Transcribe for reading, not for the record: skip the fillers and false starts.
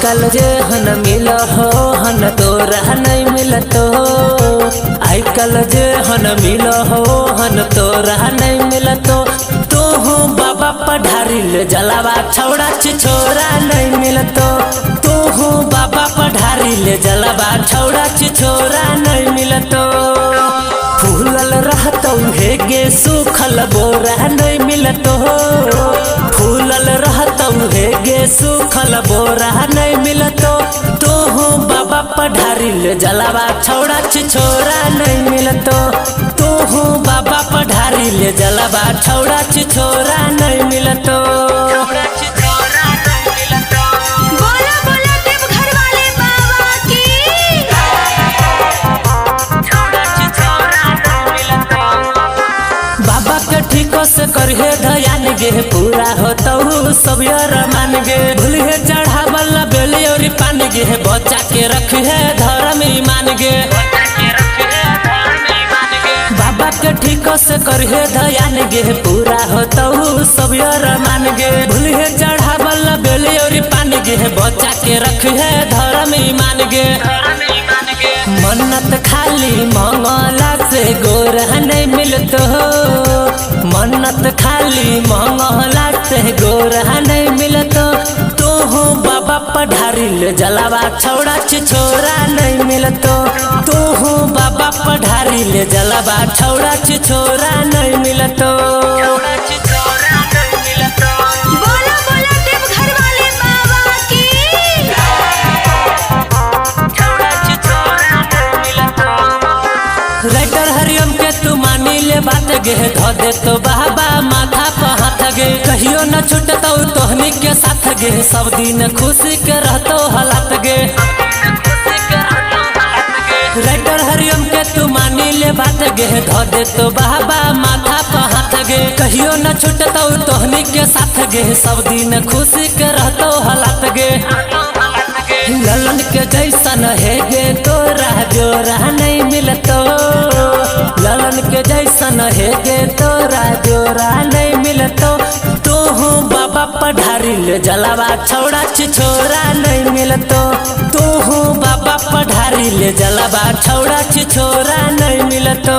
आजकल जे हन मिल हो हन तोरा नहीं मिलतो। आजकल जे हन मिल हो हन तोरा नहीं मिलतो। तू हूँ बाबा पढ़ारी ले जलावा छौड़ा छिछोरा नहीं मिलतो। तू हूँ बाबा पढ़ारी ले जलावा छौड़ा छिछोरा नहीं मिलतो। फूलल रहतो हेगे सूखल बोरा नहीं मिलतो। फूलल रहतो हेगे सूखल बोरा नहीं मिलतो। तू हूँ बाबा पढ़ारी ले जलावा छौड़ा छिछोरा नहीं मिलतो। तू हूँ बाबा पढ़ारी ले जलावा छौड़ा छिछोरा नहीं मिलतो। बोला बोला देव घर वाले बाबा की। बाबा के ठीको से करहे धयान गे पूरा होता सब मान गे। भूलिए चढ़ावल बेली और पान गे बच्चा के रखे धर्म ईमान गे। बाबा के ठीको से करहे धयान गे पूरा होता सब मान गे। भूलिए चढ़ावल बेली और पान गे बच्चा के रखे धर्म ईमान गे। मन्नत खाली मंगला से गोरा नहीं मिलतो। मन्नत खाली मंगला से गोरा नहीं मिलतो। तू हूँ बाबा पढ़ारी ले जलावा छौड़ा छिछोरा नहीं मिलतो। तू हूँ बाबा पढ़ारी ले जलावा छौड़ा छिछोरा नहीं मिलतो। बोला बोला देव घर वाले बाबा की। राइटर हरिओम के तू मानी ले बात गे धो दे तो बाबा माथा पर हाथ गे। कहियो न छूटतो तोहनी के साथ गे सब दिन खुशी के रहतो हालात गे। राइटर हरिओम के तू मानी ले बात गे धो दे तो बाबा माथा पर हाथ गे। कहियो न छूटतो तोहनी के साथ गे सब दिन खुशी के रहतो हालात गे। ललन के जैसन है गे तोरा जोरा नहीं मिलतो। ललन के जैसन है गे तोरा जोरा नहीं मिलतो। तू हूँ बाबा पढ़ारी ले जलावा छौड़ा छिछोरा नहीं मिलतो। तू हूँ बाबा पढ़ारी ले जलावा छौड़ा छिछोरा नहीं मिलतो।